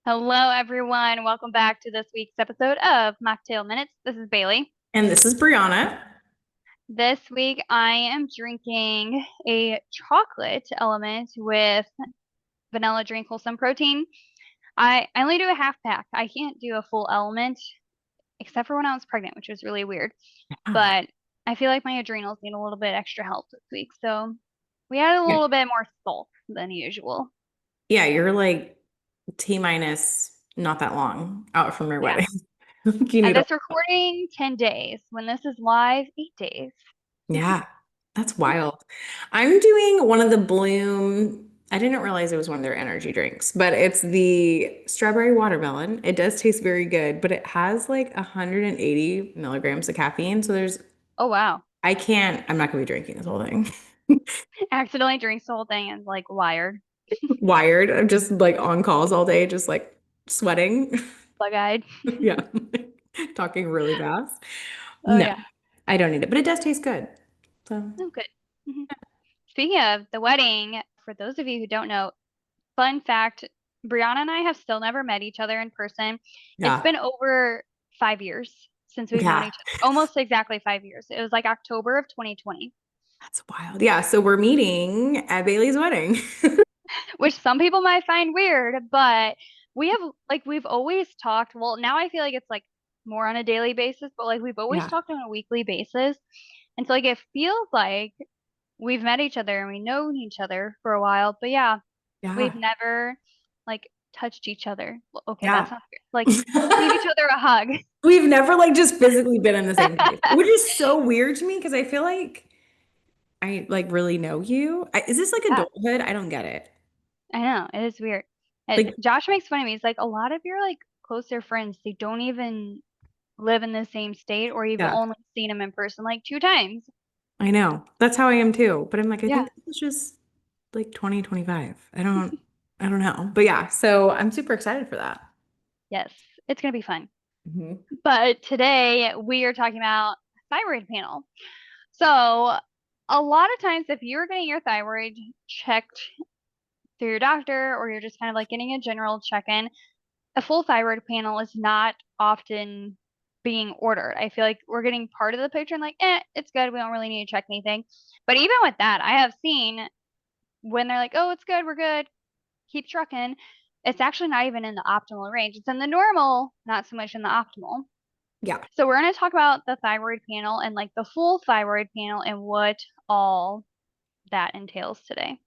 Hello, everyone. Welcome back to this week's episode of Mocktail Minutes. This is Bailey. And this is Brianna. This week, I am drinking a chocolate element with vanilla drink wholesome protein. I only do a half pack. I can't do a full element, except for when I was pregnant, which was really weird. Ah, But I feel like my adrenals need a little bit extra help this week. So we had a yeah. little bit more salt than usual. Yeah, you're like T minus not that long out from your Yeah. wedding. You At need a this recording, 10 days. When this is live, 8 days. yeah, that's wild. I'm doing one of the Bloom. I didn't realize it was one of their energy drinks, but it's the strawberry watermelon. It does taste very good, but it has like 180 milligrams of caffeine. So Oh, wow. I'm not gonna be drinking this whole thing. Accidentally drinks the whole thing and like wired, Wired. I'm just like on calls all day, just like sweating. bug-eyed. Yeah. Talking really fast. Oh No, yeah. I don't need it, but it does taste good. So, Oh, good. Mhm. Speaking of the wedding, for those of you who don't know, fun fact, Brianna and I have still never met each other in person. It's yeah. been over 5 years since we've known Yeah. each other. Almost exactly 5 years. It was like October of 2020, That's wild. Yeah. So we're meeting at Bailey's wedding. which some people might find weird, but we've always talked. Well, now I feel like it's like more on a daily basis, but like we've always Yeah. talked on a weekly basis. And so like it feels like we've met each other and we know each other for a while, but yeah, we've Yeah. never like touched each other. Okay, that Yeah. sounds weird. Like gave each other a hug. We've never like just physically been in the same place, which is so weird to me because I feel like I like really know you. Is this like Yeah, adulthood? I don't get it. I know. It is weird. Like, Josh makes fun of me. He's like, a lot of your like closer friends, they don't even live in the same state or you've yeah, only seen them in person like 2 times. I know. That's how I am too. But I'm like, I Yeah. think this is just like 2025. I don't know. But yeah, so I'm super excited for that. Yes. It's gonna be fun. Mhm. But today we are talking about thyroid panel. So a lot of times if you're getting your thyroid checked through your doctor or you're just kind of like getting a general check-in, a full thyroid panel is not often being ordered. I feel like we're getting part of the picture and like, it's good. We don't really need to check anything. But even with that, I have seen when they're like, oh, it's good, we're good, keep trucking. It's actually not even in the optimal range. It's in the normal, not so much in the optimal. Yeah. So we're going to talk about the thyroid panel and like the full thyroid panel and what all that entails today.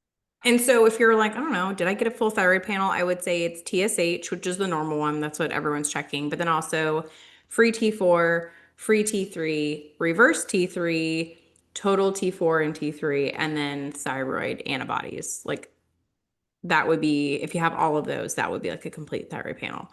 And so if you're like, I don't know, did I get a full thyroid panel? I would say it's TSH, which is the normal one. That's what everyone's checking. But then also free T4, free T3, reverse T3, total T4 and T3, and then thyroid antibodies. Like that would be, if you have all of those, that would be like a complete thyroid panel.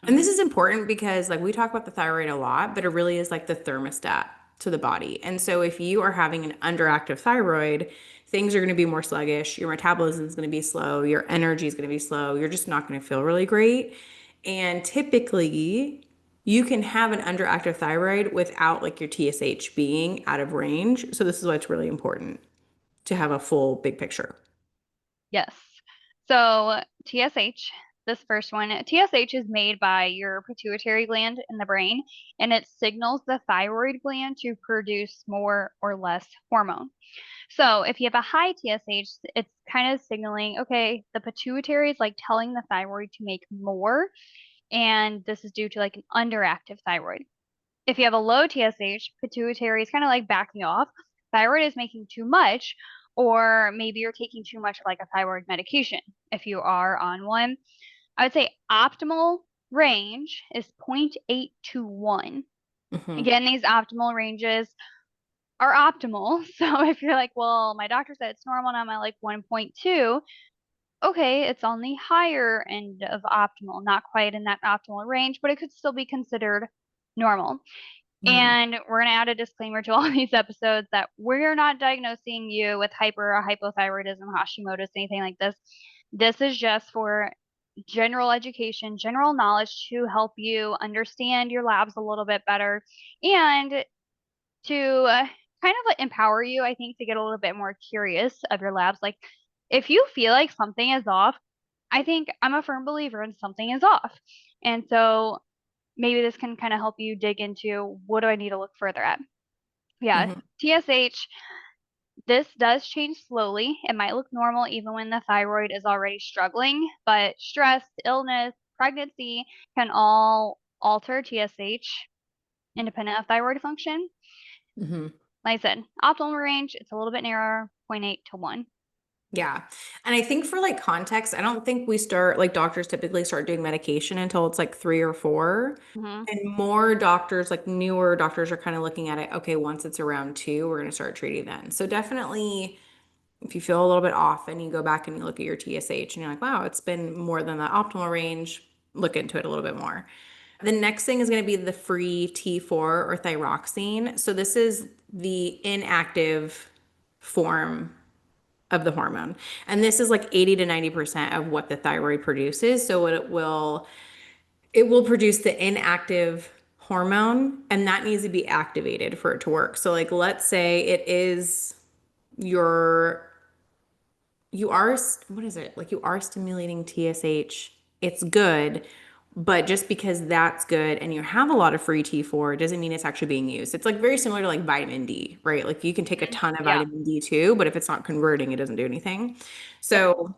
And this is important because like we talk about the thyroid a lot, but it really is like the thermostat to the body. And so if you are having an underactive thyroid, things are going to be more sluggish, your metabolism is going to be slow, your energy is going to be slow, you're just not going to feel really great. And typically you can have an underactive thyroid without like your TSH being out of range. So this is why it's really important to have a full big picture. Yes. So TSH, this first one, TSH is made by your pituitary gland in the brain, and it signals the thyroid gland to produce more or less hormone. So if you have a high TSH, it's kind of signaling, okay, the pituitary is like telling the thyroid to make more, and this is due to like an underactive thyroid. If you have a low TSH, pituitary is kind of like backing off. Thyroid is making too much, or maybe you're taking too much like a thyroid medication if you are on one. I would say optimal range is zero point 0.8 to 1. Mhm. Again, these optimal ranges are optimal. So if you're like, well, my doctor said it's normal and I'm at like 1.2, okay, it's on the higher end of optimal, not quite in that optimal range, but it could still be considered normal. Right. And we're going to add a disclaimer to all these episodes that we're not diagnosing you with hyper or hypothyroidism, Hashimoto's, anything like this. This is just for general education, general knowledge to help you understand your labs a little bit better and to kind of like empower you, I think, to get a little bit more curious of your labs. Like, if you feel like something is off, I think I'm a firm believer in something is off. And so maybe this can kind of help you dig into what do I need to look further at. Yeah, Mhm. TSH, this does change slowly. It might look normal even when the thyroid is already struggling, but stress, illness, pregnancy can all alter TSH independent of thyroid function. Mhm. Like I said, optimal range, it's a little bit narrower, zero point 0.8 to 1. Yeah. And I think for like context, I don't think we start like doctors typically start doing medication until it's like 3 or 4. Hmm. And more doctors, like newer doctors, are kind of looking at it, okay, once it's around 2, we're going to start treating then. So definitely, if you feel a little bit off and you go back and you look at your TSH and you're like, wow, it's been more than the optimal range, look into it a little bit more. The next thing is going to be the free T4 or thyroxine. So this is the inactive form of the hormone. And this is like 80 to 90% of what the thyroid produces. So it will produce the inactive hormone, and that needs to be activated for it to work. So like let's say it is your you are what is it? Like you are stimulating TSH. It's good, but just because that's good and you have a lot of free T4 doesn't mean it's actually being used. It's like very similar to like vitamin D, right? Like you can take a ton of Yeah. vitamin D too, but if it's not converting, it doesn't do anything. Yep. So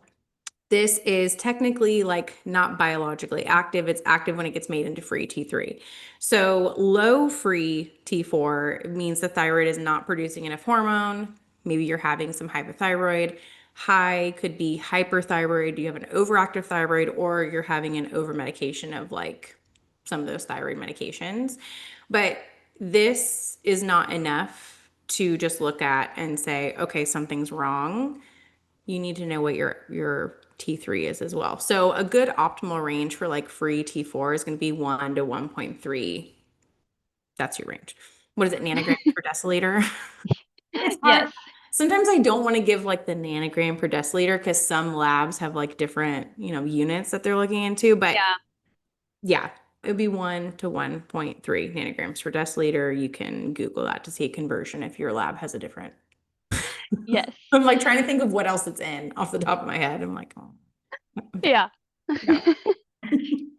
this is technically like not biologically active. It's active when it gets made into free T3. So low free T4 means the thyroid is not producing enough hormone. Maybe you're having some hypothyroid. High could be hyperthyroid. You have an overactive thyroid, or you're having an over medication of like some of those thyroid medications. But this is not enough to just look at and say, okay, something's wrong. You need to know what your T3 is as well. So a good optimal range for like free T4 is going to be 1 to 1.3. That's your range. What is it, nanograms per deciliter? It's hard. Yes. Sometimes I don't want to give like the nanogram per deciliter because some labs have like different, units that they're looking into. But Yeah. yeah, it would be 1 to 1.3 nanograms per deciliter. You can Google that to see a conversion if your lab has a different. Yes. I'm like trying to think of what else it's in off the top of my head. I'm like, oh, okay. Yeah. Yeah.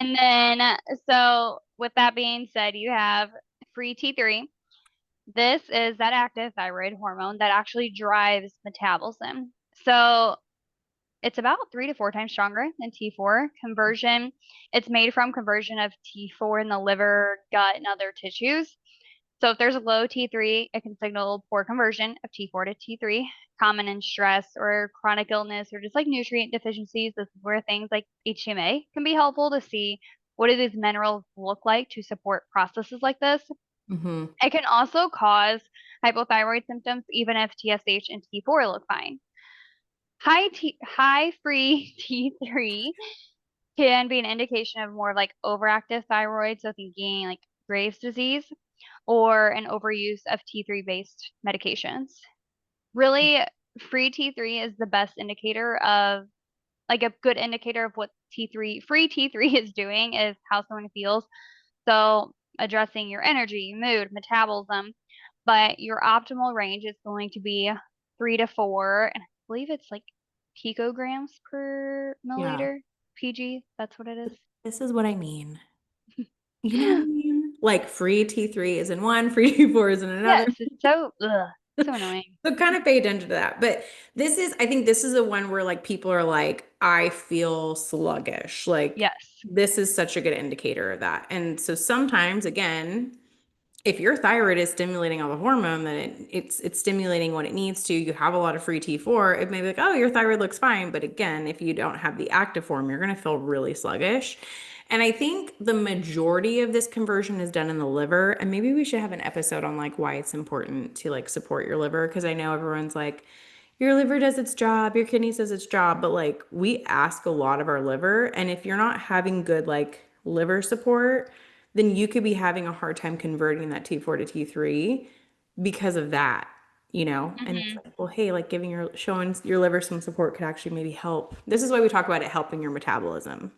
And then, so with that being said, you have free T3. This is that active thyroid hormone that actually drives metabolism. So it's about 3 to 4 times stronger than T4 conversion. It's made from conversion of T4 in the liver, gut, and other tissues. So if there's a low T3, it can signal poor conversion of T4 to T3, common in stress or chronic illness or just like nutrient deficiencies. This is where things like HMA can be helpful to see what do these minerals look like to support processes like this. Hmm. It can also cause hypothyroid symptoms even if TSH and T4 look fine. High free T3 can be an indication of more like overactive thyroid, so thinking like Graves' disease or an overuse of T3 based medications. Really, free T3 is the best indicator of like a good indicator of what free T3 is doing is how someone feels. So addressing your energy, mood, metabolism, but your optimal range is going to be 3 to 4, and I believe it's like picograms per Yeah. milliliter. PG, that's what it is. This is what I mean. You know what I mean? Like free T3 is in one, free T4 is in another. Yes, it's so annoying. So kind of pay attention to that. But I think this is the one where like people are like, I feel sluggish. Like Yes. this is such a good indicator of that. And so sometimes, again, if your thyroid is stimulating all the hormone, then it's stimulating what it needs to. You have a lot of free T4. It may be like, oh, your thyroid looks fine. But again, if you don't have the active form, you're going to feel really sluggish. And I think the majority of this conversion is done in the liver. And maybe we should have an episode on like why it's important to like support your liver. Because I know everyone's like, your liver does its job, your kidney does its job. But like we ask a lot of our liver. And if you're not having good like liver support, then you could be having a hard time converting that T4 to T3 because of that, And it's Hmm. like, well, hey, like showing your liver some support could actually maybe help. This is why we talk about it helping your metabolism.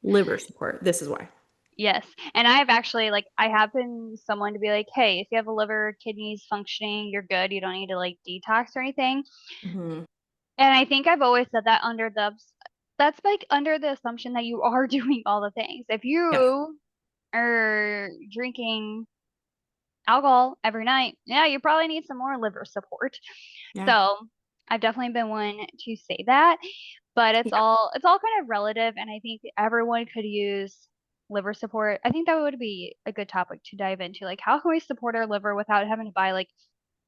Liver support. This is why. Yes. And I've actually like I have been someone to be like, hey, if you have a liver, kidneys functioning, you're good. You don't need to like detox or anything. Hmm. And I think I've always said that under the that's like under the assumption that you are doing all the things. If Yes. you are drinking alcohol every night, yeah, you probably need some more liver support. Yeah. So I've definitely been one to say that, but Yeah. it's all kind of relative, and I think everyone could use liver support. I think that would be a good topic to dive into. Like, how can we support our liver without having to buy like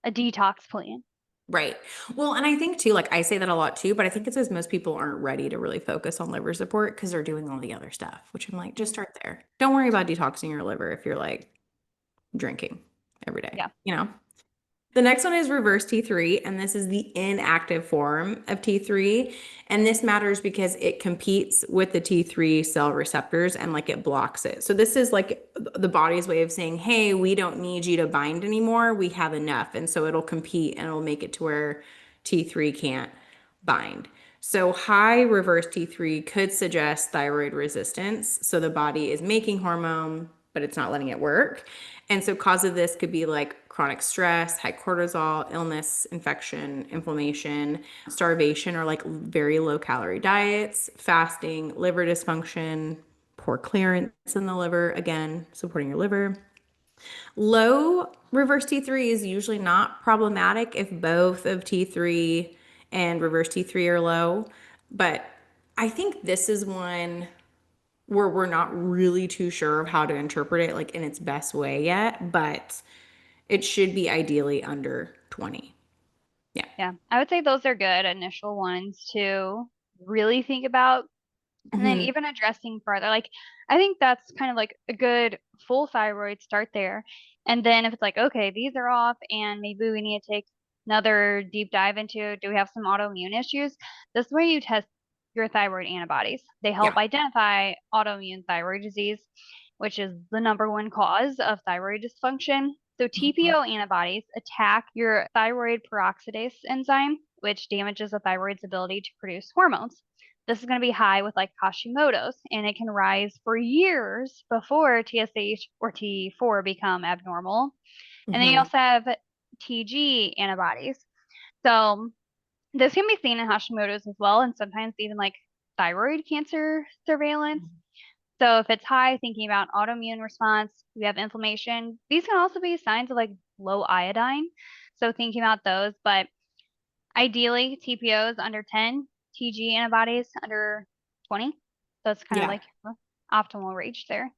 a detox plan? Right. Well, and I think too, like I say that a lot too, but I think it's because most people aren't ready to really focus on liver support because they're doing all the other stuff, which I'm like, just Mhm. start there. Don't worry about detoxing your liver if you're like drinking every day, Yeah. you know? The next one is reverse T3, and this is the inactive form of T3. And this matters because it competes with the T3 cell receptors and like it blocks it. So this is like the body's way of saying, hey, we don't need you to bind anymore. We have enough. And so it'll compete and it'll make it to where T3 can't bind. So high reverse T3 could suggest thyroid resistance. So the body is making hormone, but it's not letting it work. And so cause of this could be like chronic stress, high cortisol, illness, infection, inflammation, starvation, or like very low calorie diets, fasting, liver dysfunction, poor clearance in the liver, again, supporting your liver. Low reverse T3 is usually not problematic if both of T3 and reverse T3 are low, but I think this is one where we're not really too sure of how to interpret it like in its best way yet, but it should be ideally under 20. Yeah. Yeah. I would say those are good initial ones to really think about. And then Hmm. even addressing further, like I think that's kind of like a good full thyroid start there. And then if it's like, okay, these are off and maybe we need to take another deep dive into do we have some autoimmune issues? This way you test your thyroid antibodies. They Yeah. help identify autoimmune thyroid disease, which is the number one cause of thyroid dysfunction. So Mhm. TPO antibodies attack your thyroid peroxidase enzyme, which damages the thyroid's ability to produce hormones. This is going to be high with like Hashimoto's, and it can rise for years before TSH or T4 become abnormal. And then you Mhm. also have TG antibodies. So this can be seen in Hashimoto's as well, and sometimes even like thyroid cancer surveillance. So if it's high, thinking about autoimmune response, we have inflammation. These can also be signs of like low iodine. So thinking about those, but ideally, TPOs under 10, TG antibodies under 20. That's kind of Yeah. like your optimal range there.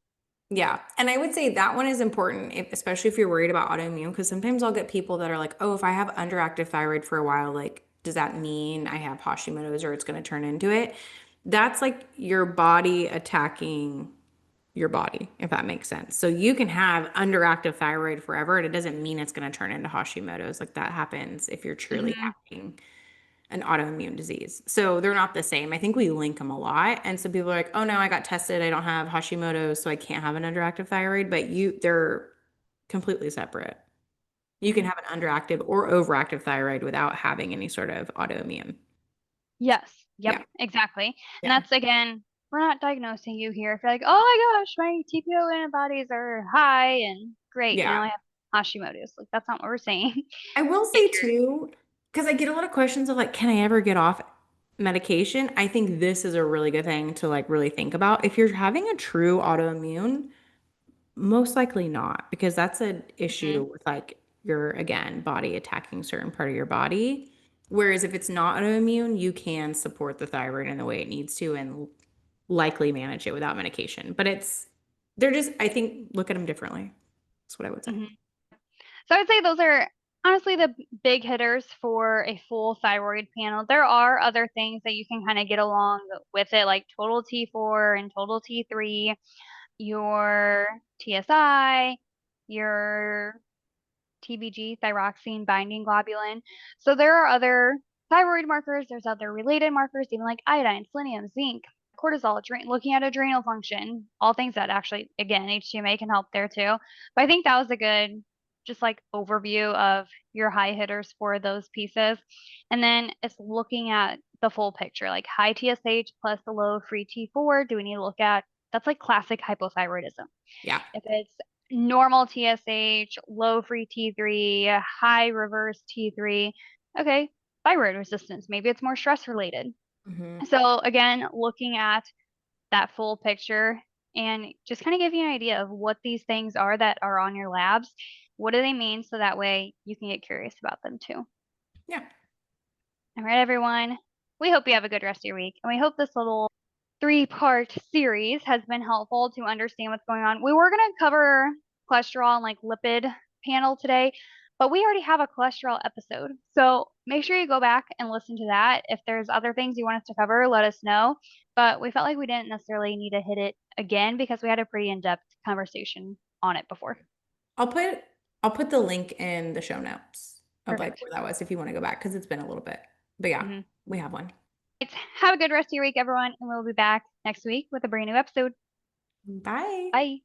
Yeah. And I would say that one is important, especially if you're worried about autoimmune, because sometimes I'll get people that are like, oh, if I have underactive thyroid for a while, like, does that mean I have Hashimoto's or it's going to turn into it? That's like your body attacking your body, if that makes sense. So you can have underactive thyroid forever, and it doesn't mean it's going to turn into Hashimoto's. Like that happens if you're truly Hmm. having an autoimmune disease. So they're not the same. I think we link them a lot. And so people are like, oh no, I got tested. I don't have Hashimoto's, so I can't have an underactive thyroid. But they're completely separate. You can Hmm. have an underactive or overactive thyroid without having any sort of autoimmune. Yes. Yep. Yeah. Exactly. And Yeah. that's again, we're not diagnosing you here. If you're like, oh my gosh, my TPO antibodies are high and great, Yeah. now I have Hashimoto's. Like that's not what we're saying. I will Get say your too, because I get a lot of questions of like, can I ever get off medication? I think this is a really good thing to like really think about. If you're having a true autoimmune, most likely not, because that's an Mhm. issue with like your, again, body attacking certain part of your body. Whereas if it's not autoimmune, you can support the thyroid in the way it needs to and likely manage it without medication. But they're just, I think, look at them differently. That's what I would say. Mhm. So I would say those are honestly the big hitters for a full thyroid panel. There are other things that you can kind of get along with it, like total T4 and total T3, your TSI, your TBG, thyroxine binding globulin. So there are other thyroid markers, there's other related markers, even like iodine, selenium, zinc, cortisol, looking at adrenal function, all things that actually, again, HTMA can help there too. But I think that was a good, just like overview of your high hitters for those pieces. And then it's looking at the full picture, like high TSH plus the low free T4. Do we need to look at that's like classic hypothyroidism. Yeah. If it's normal TSH, low free T3, high reverse T3, okay, thyroid resistance. Maybe it's more stress related. Mhm. So again, looking at that full picture and just kind of give you an idea of what these things are that are on your labs. What do they mean? So that way you can get curious about them too. Yeah. All right, everyone. We hope you have a good rest of your week. And we hope this little three-part series has been helpful to understand what's going on. We were going to cover cholesterol and like lipid panel today, but we already have a cholesterol episode. So make sure you go back and listen to that. If there's other things you want us to cover, let us know. But we felt like we didn't necessarily need to hit it again because we had a pretty in-depth conversation on it before. I'll put I'll put the link in the show notes of like Perfect. where that was if you want to go back because it's been a little bit. But yeah, Mm-hmm. we have one. Have a good rest of your week, everyone, and we'll be back next week with a brand new episode. Bye. Bye.